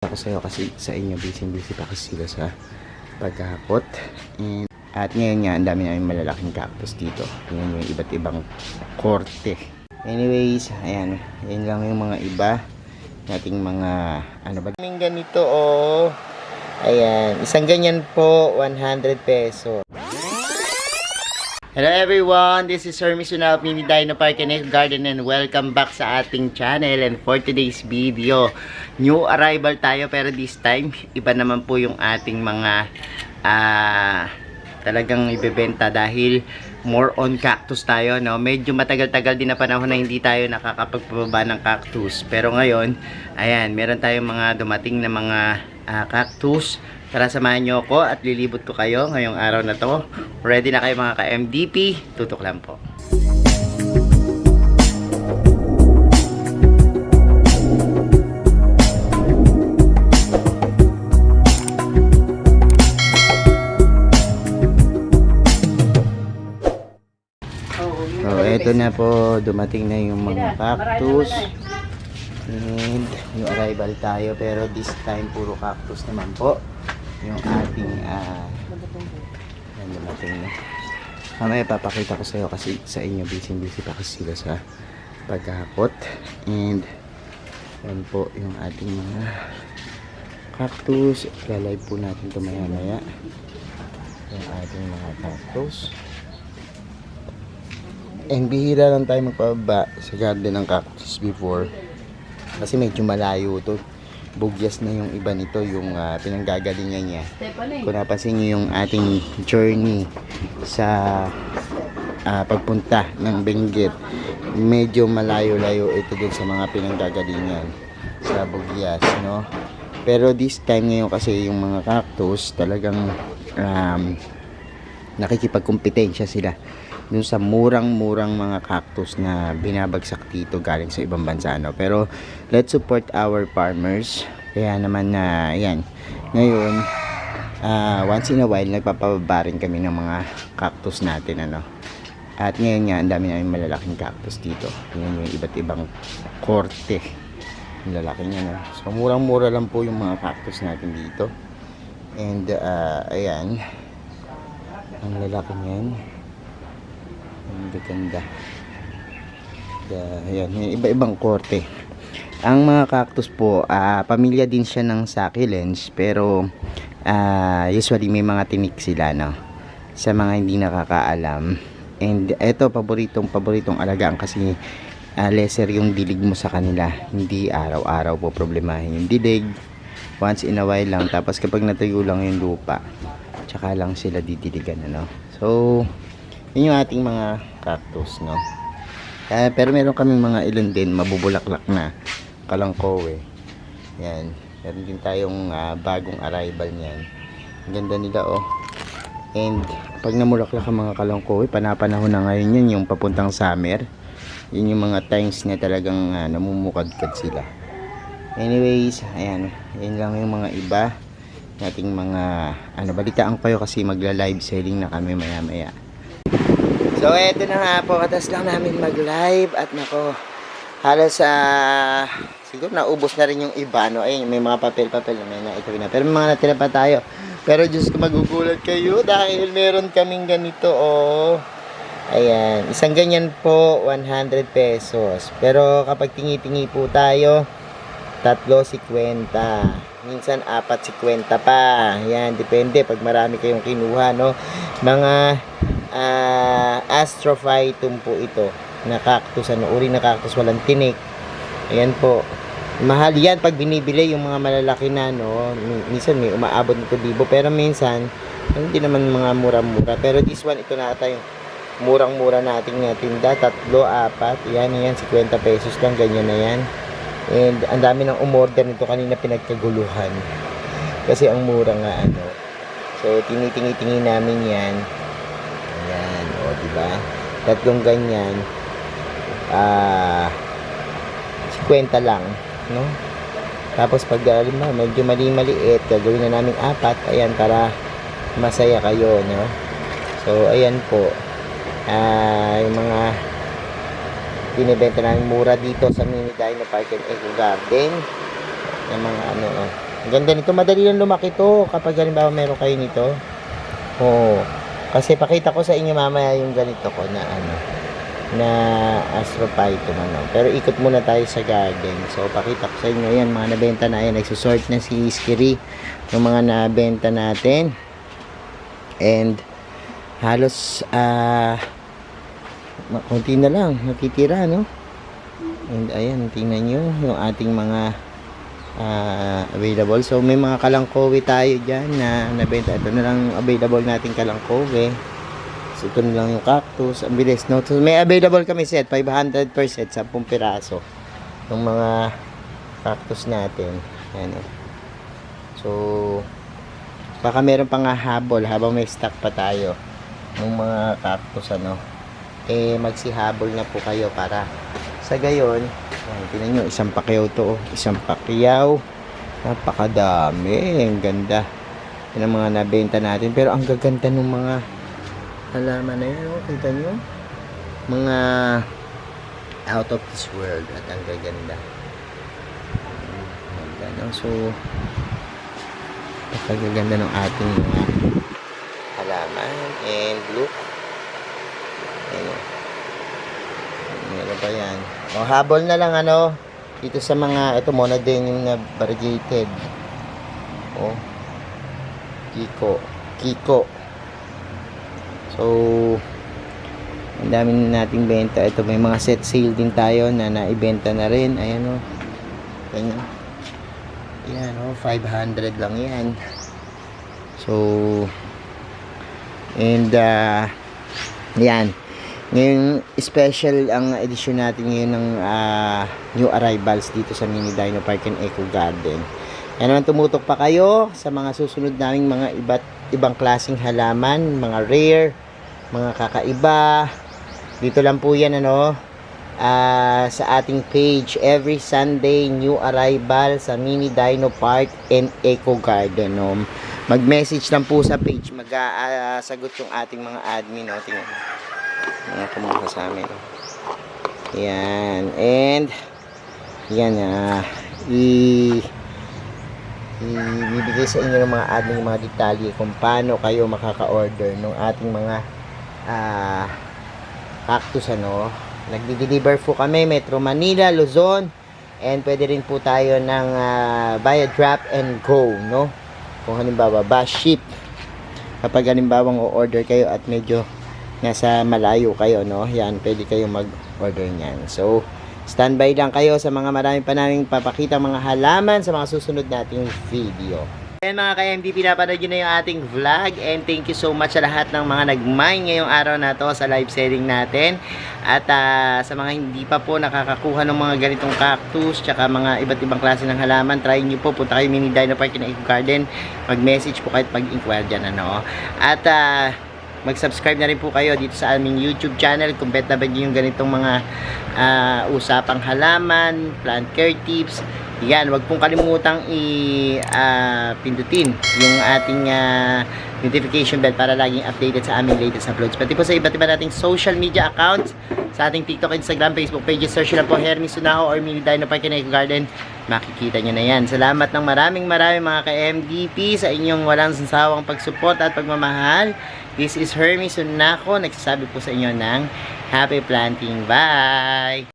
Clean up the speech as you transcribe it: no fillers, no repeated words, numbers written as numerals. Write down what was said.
Ako sa'yo kasi sa inyo busy pa kasi sila sa paghakot. At ngayon nga ang dami namin malalaking cactus dito. Yan yung iba't ibang korte. Anyways, ayan, yan lang yung mga iba nating mga ano ba kaming ganito, oh. Ayan, isang ganyan po 100 pesos. Hello everyone, this is Sir Misunao Mini Dino Park and Eco Garden and welcome back sa ating channel. And for today's video, new arrival tayo pero this time iba naman po yung ating mga talagang ibebenta dahil more on cactus tayo, no? Medyo matagal-tagal din na panahon na hindi tayo nakakapagpababa ng cactus, pero ngayon ayan, meron tayong mga dumating na mga cactus. Tara, samahan nyo ako at lilibot ko kayo ngayong araw na to. Ready na kayo mga ka-MDP? Tutok lang po. So, eto na po. Dumating na yung mga cactus. And yung arrival tayo. Pero this time, puro cactus naman po. Yung ating dumating na. Mamaya papakita ko sa iyo kasi sa inyo busy pa kasi sila sa paghakot. And yan po yung ating mga cactus. Lalay po natin ito maya yung ating mga cactus. And bihira lang tayo magpababa sa garden ng cactus before kasi medyo malayo to. Bugyas na yung iba nito, yung pinanggagalingan niya. Kung napansin nyo yung ating journey sa pagpunta ng Benguet, medyo malayo-layo ito dun sa mga pinanggagalingan sa bugyas, no? Pero this time ngayon kasi yung mga cactus talagang nakikipagkompetensya sila dun sa murang-murang mga cactus na binabagsak dito galing sa ibang bansa, no? Pero let's support our farmers. Kaya naman na yan, ngayon once in a while nagpapababa rin kami ng mga cactus natin, ano? At ngayon nga ang dami namin malalaking cactus dito. Yan yung iba't ibang korte, lalaki niya, no? So murang-mura lang po yung mga cactus natin dito. And ayan, ang lalaki niyan. Ang ganda. Ayan, iba-ibang korte. Ang mga cactus po, pamilya din siya ng succulents, pero usually may mga tinik sila, no? Sa mga hindi nakakaalam. And eto, paboritong alagaan kasi lesser yung dilig mo sa kanila. Hindi araw-araw po problemahin yung dilig. Once in a while lang. Tapos kapag natuyo lang yung lupa, tsaka lang sila didiligan, ano? So yun yung ating mga cactus, no? Pero meron kaming mga ilan din mabubulaklak na kalangkowe. Yan, meron din tayong bagong arrival niyan. Ang ganda nila, oh. And pag namulaklak ang mga kalangkowe, panapanahon na ngayon yun, yung papuntang summer. Yun yung mga times na talagang namumukadkad sila. Anyways, ayan, yun lang yung mga iba nating mga balitaan ko kayo kasi magla-live selling na kami maya-maya. So eto na nga po, katas lang namin mag-live at nako, halos siguro naubos na rin yung iba, no? Ay, may mga papel na may naitawin na, pero may mga natira pa tayo. Pero Diyos ko, magugulat kayo dahil meron kaming ganito, oh. Ayan, isang ganyan po 100 pesos. Pero kapag tingi-tingi po tayo, 3.50, minsan 4.50 pa. Ayan, depende pag marami kayong kinuha, no? Mga Astrophytum po ito na cactus, uri na cactus walang tinik. Ayan po, mahal yan pag binibili yung mga malalaki na, no? Minsan may umaabot ng 1,000, pero minsan hindi naman mga mura-mura. Pero this one, ito na ata yung murang-mura nating tinda, 3, 4, yan 50 pesos lang, ganyan na yan. And ang dami ng umorder nito kanina, pinagkaguluhan kasi ang mura nga, ano. So tinitingi-tingi namin yan. Ayan, o, diba? 3 ganyan, 50 lang, no? Tapos pag medyo maliit, gagawin na namin 4, ayan, para masaya kayo, no? So ayan po, yung mga binibenta namin mura dito sa Mini Dino Park and Eco Garden, yung mga Ang ganda nito. Madali lang lumaki to kapag halimbawa meron kayo nito. Oo. Kasi pakita ko sa inyo mamaya yung ganito ko na ano, na Astrophytum ano. Pero ikot muna tayo sa garden. So pakita ko sa inyo yan, mga nabenta na yan. Nagsusort na si Iskiri yung mga nabenta natin. And halos konti na lang natitira, no? And ayan, tingnan nyo yung ating mga available. So may mga kalangkowe tayo dyan na nabenta. Ito na lang available nating kalangkowe. So ito na lang yung cactus. Ang bilis, no? So, may available kami set 500 per set, 10 piraso yung mga cactus natin. Ayan, oh. So baka meron pang habol habang may stock pa tayo ng mga cactus, ano. Magsihabol na po kayo para sa gayon. Ayan, tingnan nyo, isang pakyaw to, isang pakyaw, napakadami, ang ganda. Yan ang mga nabenta natin, pero ang gaganda ng mga halaman na yun, oh. Kita nyo, mga out of this world, at ang gaganda. So napakaganda ng ating mga halaman. And look, ano ba yan? O, habol na lang, ano, dito sa mga, ito muna din yung na variegated. O, Kiko. So ang dami nating benta. Ito, may mga set sale din tayo na naibenta na rin. Ayan, o, ganyan. Yan, o, 500 lang yan. So and yan, ngayon special ang edition natin ngayon ng new arrivals dito sa Mini Dino Park and Eco Garden. Yan naman, tumutok pa kayo sa mga susunod naming mga ibang klaseng halaman, mga rare, mga kakaiba. Dito lang po yan, ano, sa ating page. Every Sunday, new arrival sa Mini Dino Park and Eco Garden, no? Mag-message lang po sa page, mag-sagot yung ating mga admin, no? Tingnan mo, mga kumuha sa amin. Yan, and yan, ibibigay sa inyo ng mga admin yung mga detalye kung paano kayo makaka-order ng ating mga cactus, ano. Nagdi-deliver po kami Metro Manila, Luzon, and pwede rin po tayo ng via drop and go, no? Kung halimbawa bus ship, kapag halimbawa o-order kayo at medyo nasa malayo kayo, no, yan, pwede kayo mag-order niyan. So standby lang kayo sa mga marami pa naming papakita mga halaman sa mga susunod nating video. Ayan mga ka-MD, pinapanood nyo na yung ating vlog, and thank you so much sa lahat ng mga nag-mine ngayong araw na to sa live selling natin. At sa mga hindi pa po nakakakuha ng mga ganitong cactus tsaka mga iba't ibang klase ng halaman, try nyo po, punta kayo Mini Dino Park and Eco Garden, mag-message po kahit mag-inquire dyan, ano. At mag-subscribe na rin po kayo dito sa aming YouTube channel kung bet na ba yung ganitong mga usapang halaman, plant care tips. Yan, wag pong kalimutang pindutin yung ating notification bell para laging updated sa aming latest uploads. Pati po sa iba't iba nating social media accounts, sa ating TikTok, Instagram, Facebook pages, search lang po Hermes Sunaho or Mini Dino Park and Eco Garden. Makikita nyo na yan. Salamat ng maraming mga ka-MDP sa inyong walang sasawang pagsuporta at pagmamahal. This is Hermes Sunaho, nagsasabi po sa inyo ng happy planting. Bye!